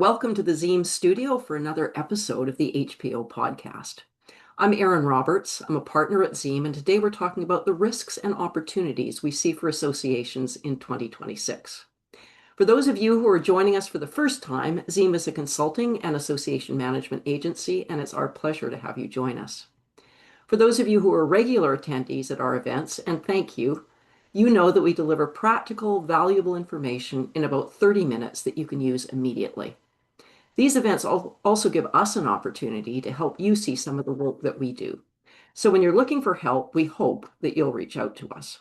Welcome to the Zzeem studio for another episode of the HPO podcast. I'm Erin Roberts. I'm a partner at Zzeem, and today we're talking about the risks and opportunities we see for associations in 2026. For those of you who are joining us for the first time, Zzeem is a consulting and association management agency, and it's our pleasure to have you join us. For those of you who are regular attendees at our events, and thank you, you know that we deliver practical, valuable information in about 30 minutes that you can use immediately. These events also give us an opportunity to help you see some of the work that we do. So when you're looking for help, we hope that you'll reach out to us.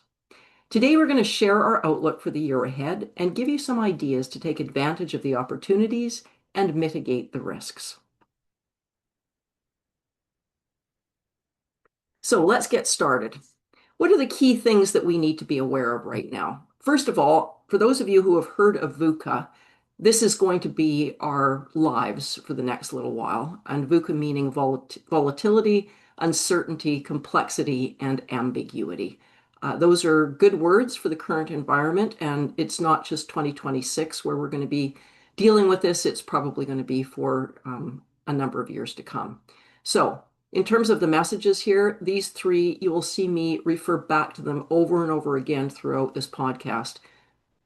Today, we're going to share our outlook for the year ahead and give you some ideas to take advantage of the opportunities and mitigate the risks. So let's get started. What are the key things that we need to be aware of right now? First of all, for those of you who have heard of VUCA, this is going to be our lives for the next little while. And VUCA meaning volatility, uncertainty, complexity, and ambiguity. Those are good words for the current environment, and it's not just 2026 where we're going to be dealing with this. It's probably going to be for a number of years to come. So in terms of the messages here, these three, you will see me refer back to them over and over again throughout this podcast.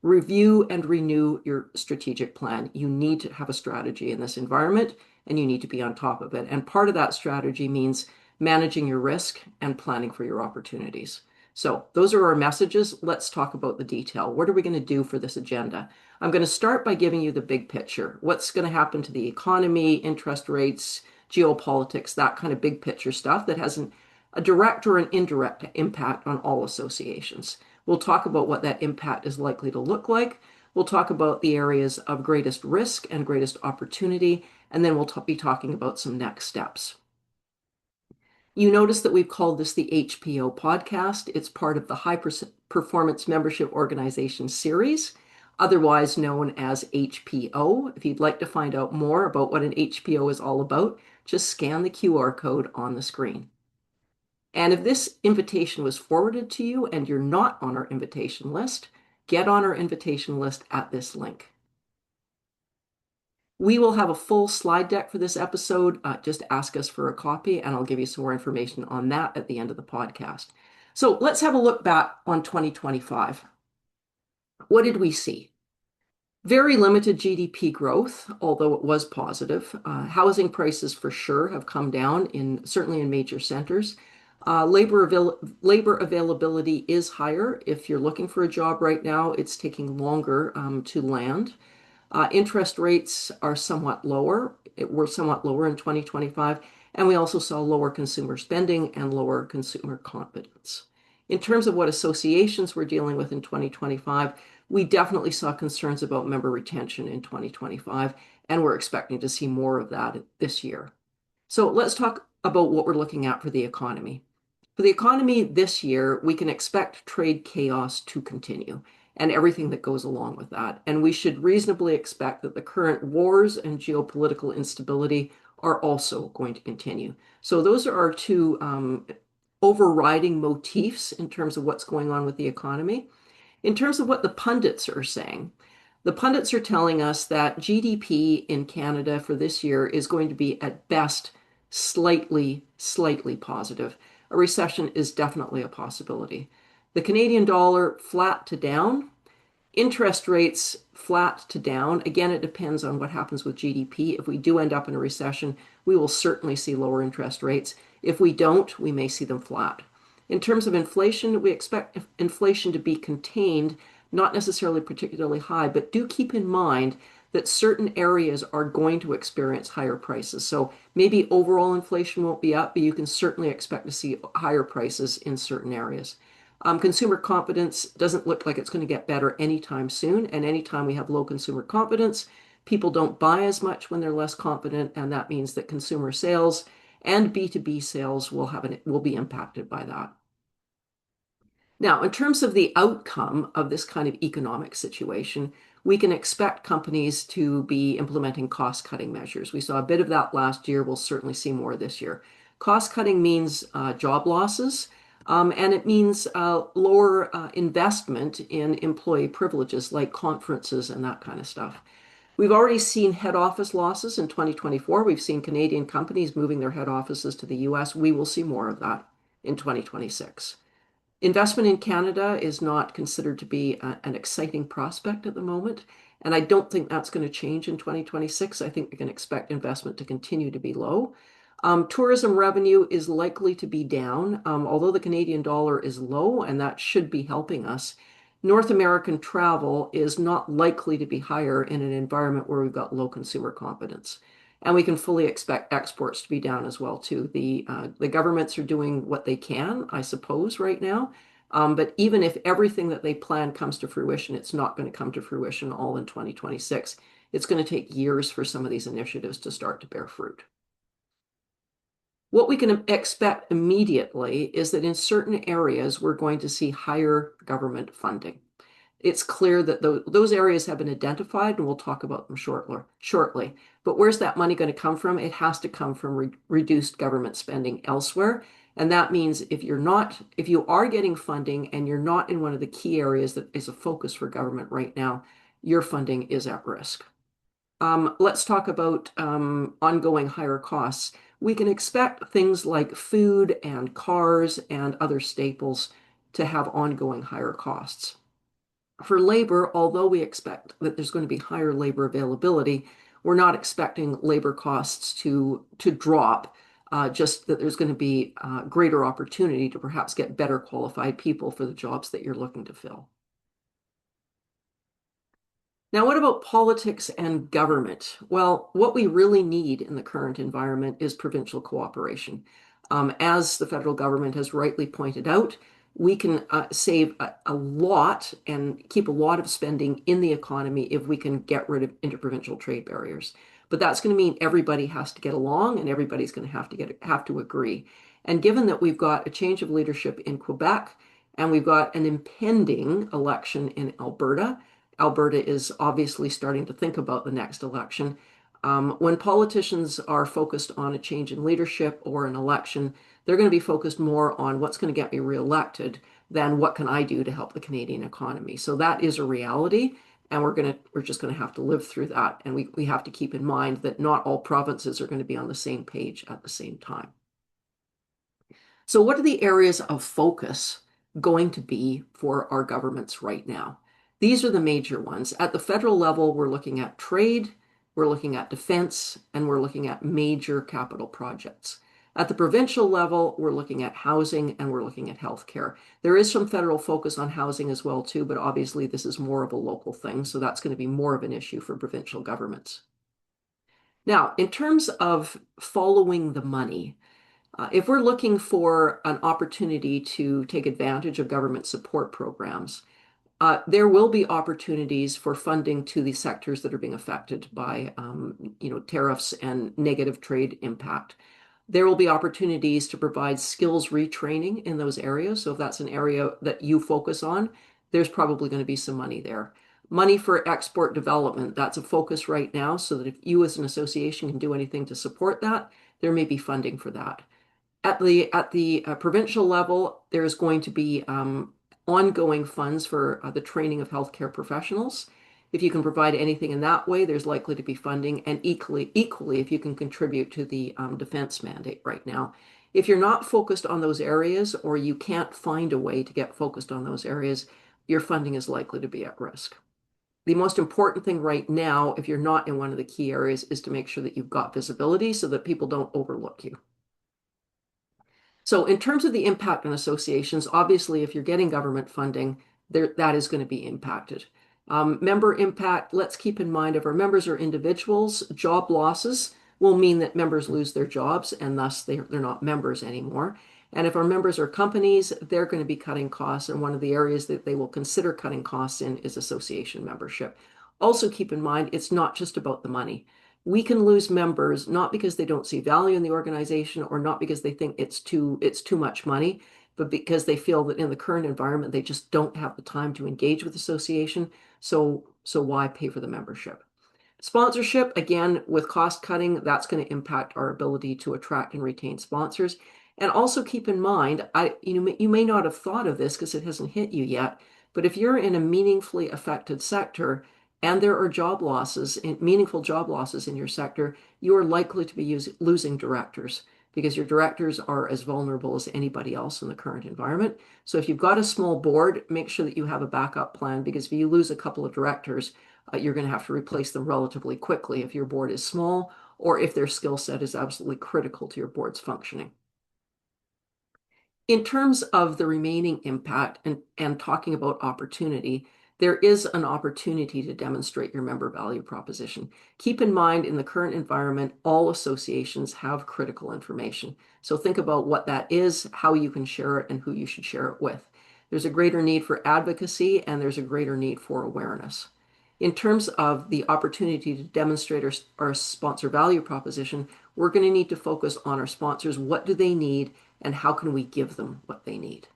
Review and renew your strategic plan. You need to have a strategy in this environment, and you need to be on top of it. And part of that strategy means managing your risk and planning for your opportunities. So those are our messages. Let's talk about the detail. What are we going to do for this agenda? I'm going to start by giving you the big picture. What's going to happen to the economy, interest rates, geopolitics, that kind of big picture stuff that has a direct or an indirect impact on all associations. We'll talk about what that impact is likely to look like. We'll talk about the areas of greatest risk and greatest opportunity, and then we'll be talking about some next steps. You notice that we've called this the HPO podcast. It's part of the High Performance Membership Organization series, otherwise known as HPO. If you'd like to find out more about what an HPO is all about, just scan the QR code on the screen. And if this invitation was forwarded to you and you're not on our invitation list, get on our invitation list at this link. We will have a full slide deck for this episode. Just ask us for a copy, and I'll give you some more information on that at the end of the podcast. So let's have a look back on 2025. What did we see? Very limited GDP growth, although it was positive. Housing prices for sure have come down, certainly in major centers. Labor availability is higher. If you're looking for a job right now, it's taking longer to land. Interest rates are somewhat lower. Were somewhat lower in 2025, and we also saw lower consumer spending and lower consumer confidence. In terms of what associations we're dealing with in 2025, we definitely saw concerns about member retention in 2025, and we're expecting to see more of that this year. So let's talk about what we're looking at for the economy. For the economy this year, we can expect trade chaos to continue and everything that goes along with that. And we should reasonably expect that the current wars and geopolitical instability are also going to continue. So those are our two overriding motifs in terms of what's going on with the economy. In terms of what the pundits are saying, the pundits are telling us that GDP in Canada for this year is going to be at best slightly positive. A recession is definitely a possibility. The Canadian dollar flat to down, interest rates flat to down. Again, it depends on what happens with GDP. If we do end up in a recession, we will certainly see lower interest rates. If we don't, we may see them flat. In terms of inflation, we expect inflation to be contained, not necessarily particularly high, but do keep in mind that certain areas are going to experience higher prices. So maybe overall inflation won't be up, but you can certainly expect to see higher prices in certain areas. Consumer confidence doesn't look like it's going to get better anytime soon. And anytime we have low consumer confidence, people don't buy as much when they're less confident. And that means that consumer sales and B2B sales will be impacted by that. Now, in terms of the outcome of this kind of economic situation, we can expect companies to be implementing cost-cutting measures. We saw a bit of that last year. We'll certainly see more this year. Cost-cutting means job losses, and it means lower investment in employee privileges like conferences and that kind of stuff. We've already seen head office losses in 2024. We've seen Canadian companies moving their head offices to the US. We will see more of that in 2026. Investment in Canada is not considered to be an exciting prospect at the moment, and I don't think that's going to change in 2026. I think we can expect investment to continue to be low. Tourism revenue is likely to be down, although the Canadian dollar is low, and that should be helping us. North American travel is not likely to be higher in an environment where we've got low consumer confidence. And we can fully expect exports to be down as well too. The governments are doing what they can, I suppose, right now. But even if everything that they plan comes to fruition, it's not going to come to fruition all in 2026. It's going to take years for some of these initiatives to start to bear fruit. What we can expect immediately is that in certain areas, we're going to see higher government funding. It's clear that those areas have been identified, and we'll talk about them shortly. But where's that money going to come from? It has to come from reduced government spending elsewhere. And that means if you are getting funding and you're not in one of the key areas that is a focus for government right now, your funding is at risk. Let's talk about ongoing higher costs. We can expect things like food and cars and other staples to have ongoing higher costs. For labor, although we expect that there's going to be higher labor availability, we're not expecting labor costs to drop, just that there's going to be greater opportunity to perhaps get better qualified people for the jobs that you're looking to fill. Now, what about politics and government? Well, what we really need in the current environment is provincial cooperation. As the federal government has rightly pointed out, we can save a lot and keep a lot of spending in the economy if we can get rid of interprovincial trade barriers. But that's going to mean everybody has to get along and everybody's going to have to agree. And given that we've got a change of leadership in Quebec and we've got an impending election in Alberta, Alberta is obviously starting to think about the next election. When politicians are focused on a change in leadership or an election, they're going to be focused more on what's going to get me reelected than what can I do to help the Canadian economy. So that is a reality, and we're just going to have to live through that. And we have to keep in mind that not all provinces are going to be on the same page at the same time. So what are the areas of focus going to be for our governments right now? These are the major ones. At the federal level, we're looking at trade, we're looking at defense, and we're looking at major capital projects. At the provincial level, we're looking at housing and we're looking at healthcare. There is some federal focus on housing as well too, but obviously this is more of a local thing, so that's going to be more of an issue for provincial governments. Now, in terms of following the money, if we're looking for an opportunity to take advantage of government support programs, there will be opportunities for funding to the sectors that are being affected by, tariffs and negative trade impact. There will be opportunities to provide skills retraining in those areas. So if that's an area that you focus on, there's probably going to be some money there. Money for export development, that's a focus right now. So that if you as an association can do anything to support that, there may be funding for that. At the provincial level, there's going to be ongoing funds for the training of healthcare professionals. If you can provide anything in that way, there's likely to be funding, and equally, if you can contribute to the defense mandate right now. If you're not focused on those areas, or you can't find a way to get focused on those areas, your funding is likely to be at risk. The most important thing right now, if you're not in one of the key areas, is to make sure that you've got visibility so that people don't overlook you. So in terms of the impact on associations, obviously, if you're getting government funding, that is going to be impacted. Member impact, let's keep in mind if our members are individuals, job losses will mean that members lose their jobs and thus they're not members anymore. And if our members are companies, they're going to be cutting costs. And one of the areas that they will consider cutting costs in is association membership. Also keep in mind, it's not just about the money. We can lose members not because they don't see value in the organization or not because they think it's too much money, but because they feel that in the current environment they just don't have the time to engage with association. So why pay for the membership? Sponsorship, again, with cost cutting, that's going to impact our ability to attract and retain sponsors. And also keep in mind, you may not have thought of this because it hasn't hit you yet, but if you're in a meaningfully affected sector and there are job losses, meaningful job losses in your sector, you are likely to be losing directors because your directors are as vulnerable as anybody else in the current environment. So if you've got a small board, make sure that you have a backup plan, because if you lose a couple of directors, you're going to have to replace them relatively quickly if your board is small or if their skill set is absolutely critical to your board's functioning. In terms of the remaining impact and talking about opportunity, there is an opportunity to demonstrate your member value proposition. Keep in mind, in the current environment, all associations have critical information. So think about what that is, how you can share it, and who you should share it with. There's a greater need for advocacy, and there's a greater need for awareness. In terms of the opportunity to demonstrate our sponsor value proposition, we're going to need to focus on our sponsors. What do they need, and how can we give them what they need?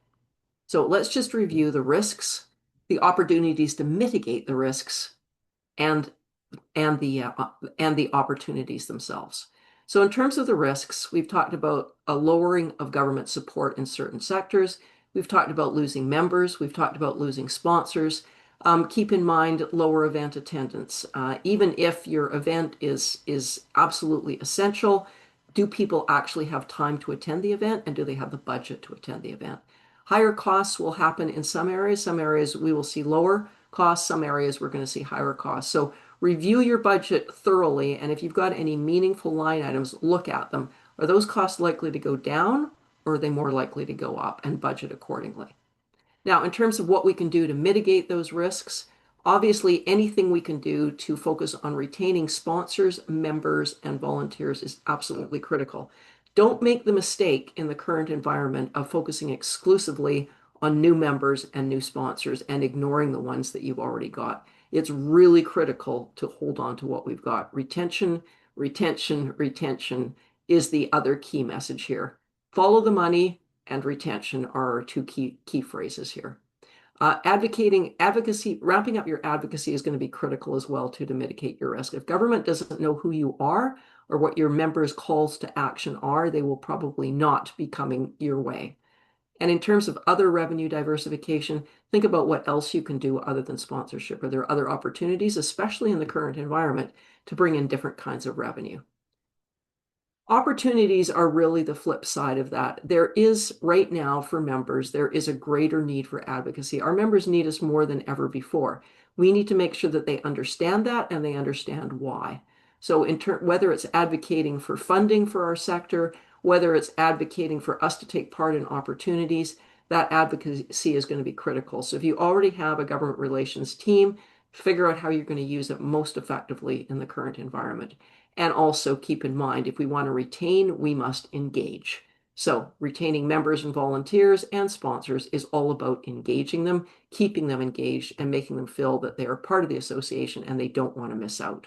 So let's just review the risks, the opportunities to mitigate the risks, and and the opportunities themselves. So in terms of the risks, we've talked about a lowering of government support in certain sectors. We've talked about losing members. We've talked about losing sponsors. Keep in mind lower event attendance. Even if your event is absolutely essential, do people actually have time to attend the event, and do they have the budget to attend the event? Higher costs will happen in some areas. Some areas we will see lower costs. Some areas we're going to see higher costs. So review your budget thoroughly, and if you've got any meaningful line items, look at them. Are those costs likely to go down, or are they more likely to go up, and budget accordingly? Now, in terms of what we can do to mitigate those risks, obviously anything we can do to focus on retaining sponsors, members, and volunteers is absolutely critical. Don't make the mistake in the current environment of focusing exclusively on new members and new sponsors and ignoring the ones that you've already got. It's really critical to hold on to what we've got. Retention, retention, retention is the other key message here. Follow the money and retention are our two key phrases here. Advocacy, ramping up your advocacy is going to be critical as well to mitigate your risk. If government doesn't know who you are or what your members' calls to action are, they will probably not be coming your way. And in terms of other revenue diversification, think about what else you can do other than sponsorship. Are there other opportunities, especially in the current environment, to bring in different kinds of revenue? Opportunities are really the flip side of that. There is right now for members, there is a greater need for advocacy. Our members need us more than ever before. We need to make sure that they understand that and they understand why. So whether it's advocating for funding for our sector, whether it's advocating for us to take part in opportunities, that advocacy is going to be critical. So if you already have a government relations team, figure out how you're going to use it most effectively in the current environment. And also keep in mind, if we want to retain, we must engage. So retaining members and volunteers and sponsors is all about engaging them, keeping them engaged, and making them feel that they are part of the association and they don't want to miss out.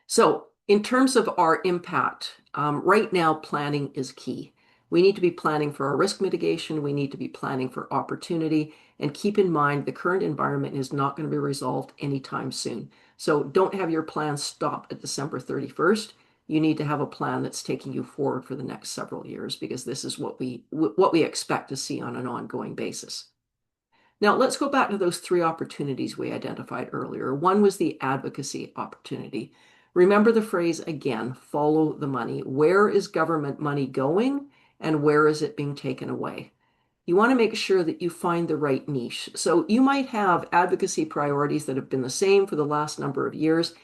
So in terms of our impact, right now, planning is key. We need to be planning for our risk mitigation. We need to be planning for opportunity. And keep in mind, the current environment is not going to be resolved anytime soon. So don't have your plan stop at December 31st. You need to have a plan that's taking you forward for the next several years, because this is what we expect to see on an ongoing basis. Now, let's go back to those three opportunities we identified earlier. One was the advocacy opportunity. Remember the phrase again, follow the money. Where is government money going, and where is it being taken away? You want to make sure that you find the right niche. So you might have advocacy priorities that have been the same for the last number of years.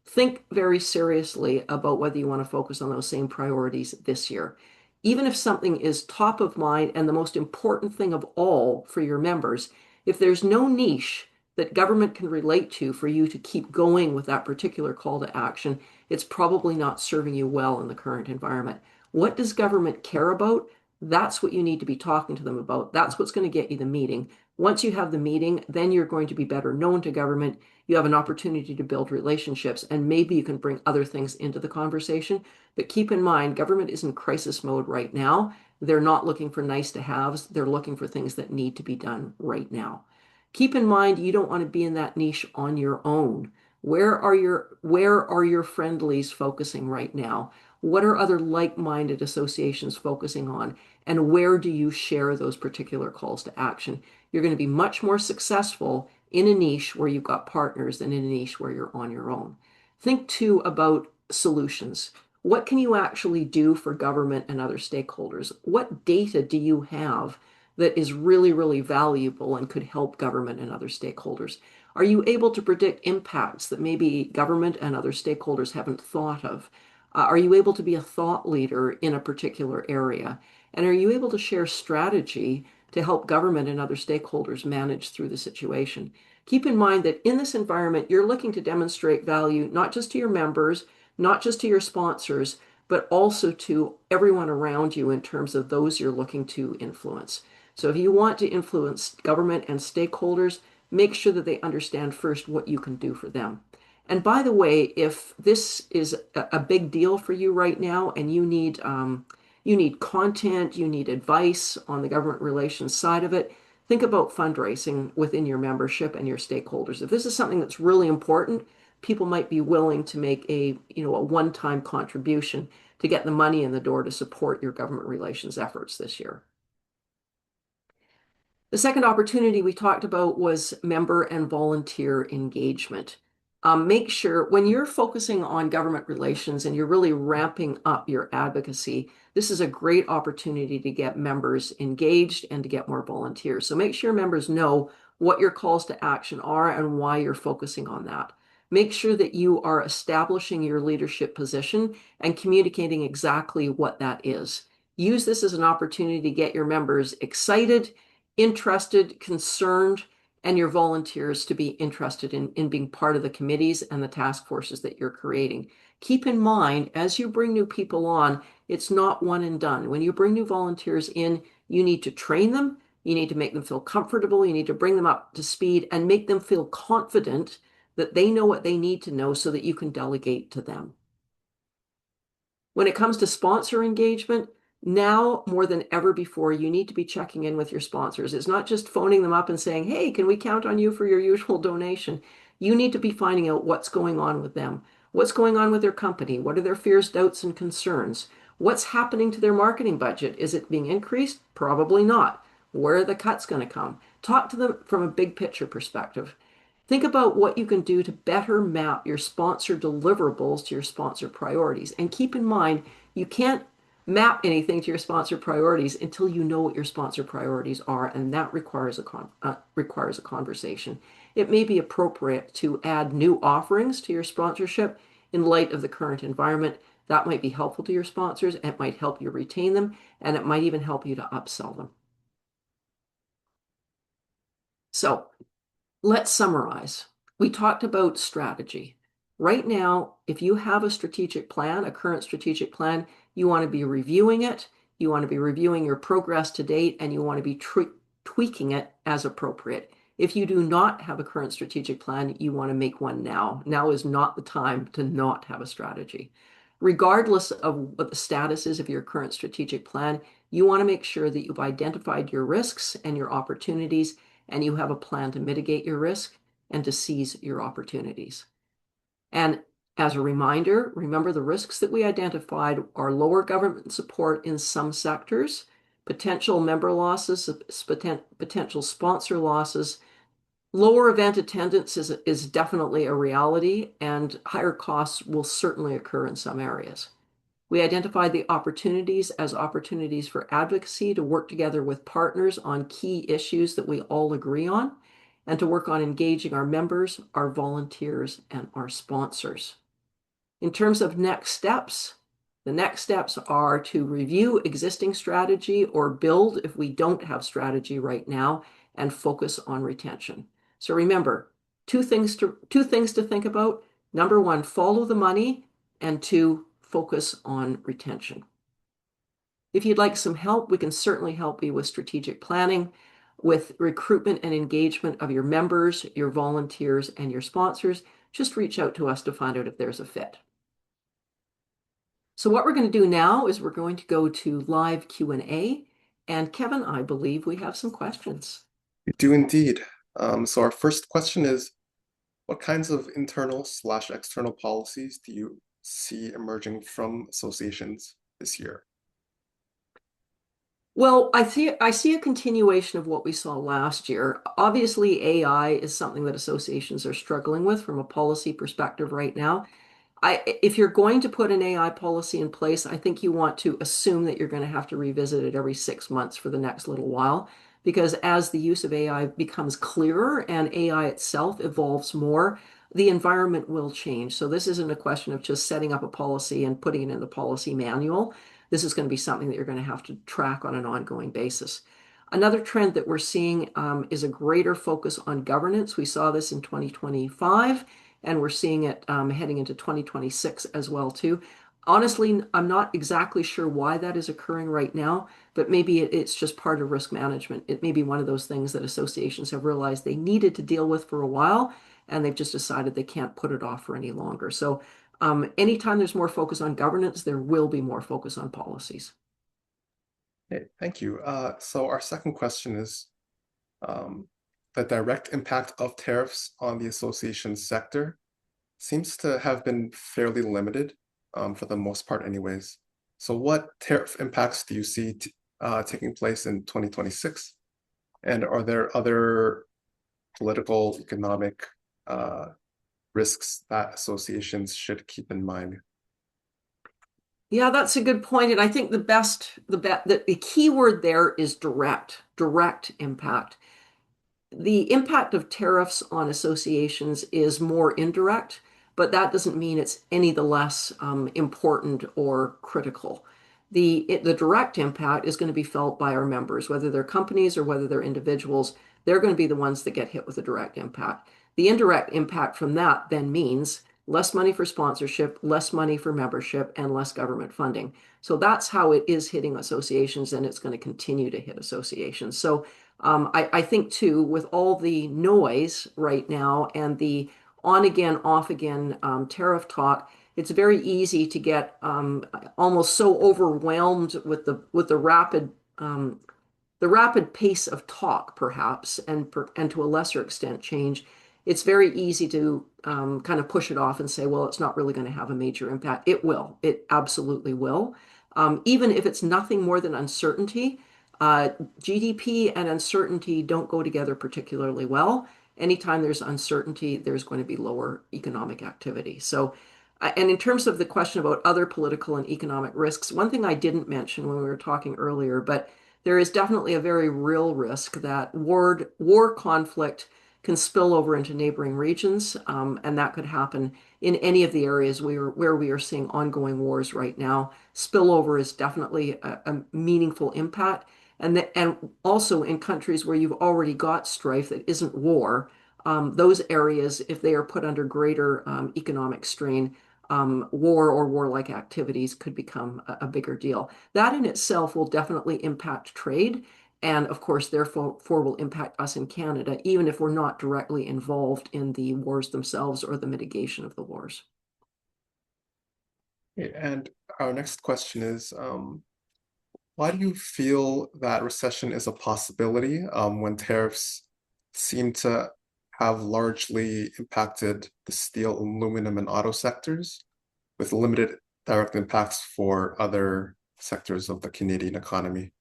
Think very seriously about whether you want to focus on those same priorities this year. Even if something is top of mind and the most important thing of all for your members, if there's no niche that government can relate to for you to keep going with that particular call to action, it's probably not serving you well in the current environment. What does government care about? That's what you need to be talking to them about. That's what's going to get you the meeting. Once you have the meeting, then you're going to be better known to government. You have an opportunity to build relationships, and maybe you can bring other things into the conversation. But keep in mind, government is in crisis mode right now. They're not looking for nice to haves. They're looking for things that need to be done right now. Keep in mind, you don't want to be in that niche on your own. Where are your friendlies focusing right now? What are other like-minded associations focusing on? And where do you share those particular calls to action? You're going to be much more successful in a niche where you've got partners and in a niche where you're on your own. Think too about solutions. What can you actually do for government and other stakeholders? What data do you have that is really, really valuable and could help government and other stakeholders? Are you able to predict impacts that maybe government and other stakeholders haven't thought of? Are you able to be a thought leader in a particular area? And are you able to share strategy to help government and other stakeholders manage through the situation? Keep in mind that in this environment, you're looking to demonstrate value not just to your members, not just to your sponsors, but also to everyone around you in terms of those you're looking to influence. So if you want to influence government and stakeholders, make sure that they understand first what you can do for them. And by the way, if this is a big deal for you right now and you need content, you need advice on the government relations side of it, think about fundraising within your membership and your stakeholders. If this is something that's really important, people might be willing to make a one-time contribution to get the money in the door to support your government relations efforts this year. The second opportunity we talked about was member and volunteer engagement. Make sure when you're focusing on government relations and you're really ramping up your advocacy, this is a great opportunity to get members engaged and to get more volunteers. So make sure members know what your calls to action are and why you're focusing on that. Make sure that you are establishing your leadership position and communicating exactly what that is. Use this as an opportunity to get your members excited, interested, concerned, and your volunteers to be interested in being part of the committees and the task forces that you're creating. Keep in mind, as you bring new people on, it's not one and done. When you bring new volunteers in, you need to train them, you need to make them feel comfortable, you need to bring them up to speed and make them feel confident that they know what they need to know so that you can delegate to them. When it comes to sponsor engagement, now more than ever before, you need to be checking in with your sponsors. It's not just phoning them up and saying, hey, can we count on you for your usual donation? You need to be finding out what's going on with them. What's going on with their company? What are their fears, doubts, and concerns? What's happening to their marketing budget? Is it being increased? Probably not. Where are the cuts going to come? Talk to them from a big picture perspective. Think about what you can do to better map your sponsor deliverables to your sponsor priorities. And keep in mind, you can't map anything to your sponsor priorities until you know what your sponsor priorities are, and that requires a conversation. It may be appropriate to add new offerings to your sponsorship in light of the current environment. That might be helpful to your sponsors. It might help you retain them, and it might even help you to upsell them. So let's summarize. We talked about strategy. Right now, if you have a strategic plan, a current strategic plan, you want to be reviewing it, you want to be reviewing your progress to date, and you want to be tweaking it as appropriate. If you do not have a current strategic plan, you want to make one now. Now is not the time to not have a strategy. Regardless of what the status is of your current strategic plan, you want to make sure that you've identified your risks and your opportunities, and you have a plan to mitigate your risk and to seize your opportunities. And as a reminder, remember the risks that we identified are lower government support in some sectors, potential member losses, potential sponsor losses, lower event attendance is definitely a reality, and higher costs will certainly occur in some areas. We identified the opportunities as opportunities for advocacy to work together with partners on key issues that we all agree on, and to work on engaging our members, our volunteers, and our sponsors. In terms of next steps, the next steps are to review existing strategy or build if we don't have strategy right now, and focus on retention. So remember, two things to think about. Number one, follow the money, and two, focus on retention. If you'd like some help, we can certainly help you with strategic planning, with recruitment and engagement of your members, your volunteers, and your sponsors. Just reach out to us to find out if there's a fit. So what we're going to do now is we're going to go to live Q&A. And Kevin, I believe we have some questions. We do indeed. So our first question is, what kinds of internal/external policies do you see emerging from associations this year? Well, I see a continuation of what we saw last year. Obviously, AI is something that associations are struggling with from a policy perspective right now. If you're going to put an AI policy in place, I think you want to assume that you're going to have to revisit it every 6 months for the next little while, because as the use of AI becomes clearer and AI itself evolves more, the environment will change. So this isn't a question of just setting up a policy and putting it in the policy manual. This is going to be something that you're going to have to track on an ongoing basis. Another trend that we're seeing is a greater focus on governance. We saw this in 2025 and we're seeing it heading into 2026 as well too. Honestly, I'm not exactly sure why that is occurring right now, but maybe it's just part of risk management. It may be one of those things that associations have realized they needed to deal with for a while, and they've just decided they can't put it off for any longer. So, anytime there's more focus on governance, there will be more focus on policies. Okay, thank you. So our second question is um, the direct impact of tariffs on the association sector seems to have been fairly limited, for the most part anyways. So what tariff impacts do you see taking place in 2026? And are there other political, economic uh, risks that associations should keep in mind? Yeah, that's a good point. And I think the key word there is direct impact. The impact of tariffs on associations is more indirect, but that doesn't mean it's any the less important or critical. The direct impact is going to be felt by our members, whether they're companies or whether they're individuals. They're going to be the ones that get hit with the direct impact. The indirect impact from that then means less money for sponsorship, less money for membership, and less government funding. So that's how it is hitting associations, and it's going to continue to hit associations. So I think too, with all the noise right now and the on again, off again tariff talk, it's very easy to get almost so overwhelmed with um, the rapid pace of talk, perhaps, and to a lesser extent, change. It's very easy to kind of push it off and say, well, it's not really going to have a major impact. It will. It absolutely will. Even if it's nothing more than uncertainty, uh, GDP and uncertainty don't go together particularly well. Anytime there's uncertainty, there's going to be lower economic activity. So, and in terms of the question about other political and economic risks, one thing I didn't mention when we were talking earlier, but there is definitely a very real risk that war conflict can spill over into neighboring regions, and that could happen in any of the areas where we are seeing ongoing wars right now. Spillover is definitely a meaningful impact, and also in countries where you've already got strife that isn't war, those areas, if they are put under greater economic strain, war or warlike activities could become a bigger deal. That in itself will definitely impact trade. And of course, therefore, will impact us in Canada, even if we're not directly involved in the wars themselves or the mitigation of the wars. Okay, and our next question is, why do you feel that recession is a possibility when tariffs seem to have largely impacted the steel, aluminum, and auto sectors, with limited direct impacts for other sectors of the Canadian economy?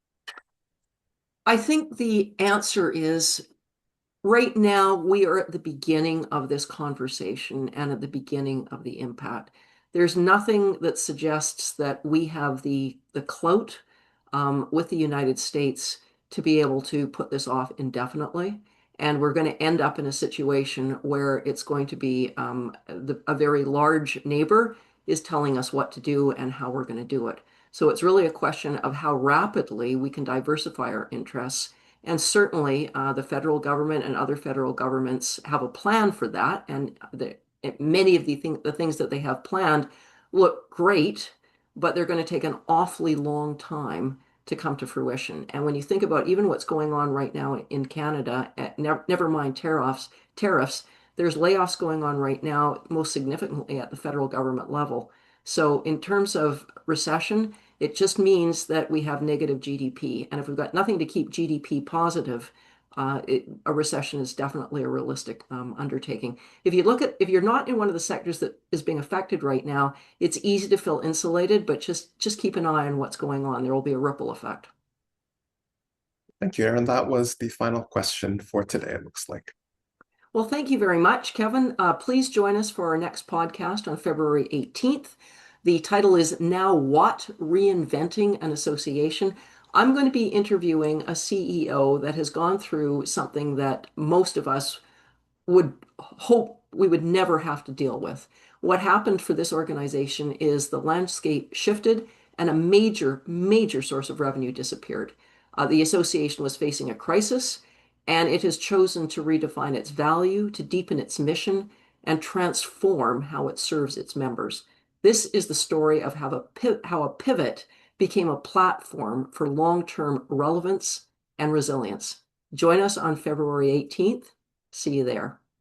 I think the answer is right now, we are at the beginning of this conversation and at the beginning of the impact. There's nothing that suggests that we have the clout with the United States to be able to put this off indefinitely. And we're going to end up in a situation where it's going to be a very large neighbor is telling us what to do and how we're going to do it. So it's really a question of how rapidly we can diversify our interests, and certainly, the federal government and other federal governments have a plan for that. And many of the things that they have planned look great, but they're going to take an awfully long time to come to fruition. And when you think about even what's going on right now in Canada, never mind tariffs, there's layoffs going on right now, most significantly at the federal government level. So, in terms of recession, it just means that we have negative GDP. And if we've got nothing to keep GDP positive, a recession is definitely a realistic undertaking. If you're not in one of the sectors that is being affected right now, it's easy to feel insulated, but just keep an eye on what's going on. There will be a ripple effect. Thank you, Aaron. That was the final question for today, it looks like. Well, thank you very much, Kevin. Please join us for our next podcast on February 18th. The title is Now What? Reinventing an Association. I'm going to be interviewing a CEO that has gone through something that most of us would hope we would never have to deal with. What happened for this organization is the landscape shifted and a major, major source of revenue disappeared. The association was facing a crisis, and it has chosen to redefine its value, to deepen its mission, and transform how it serves its members. This is the story of how a pivot became a platform for long-term relevance and resilience. Join us on February 18th. See you there.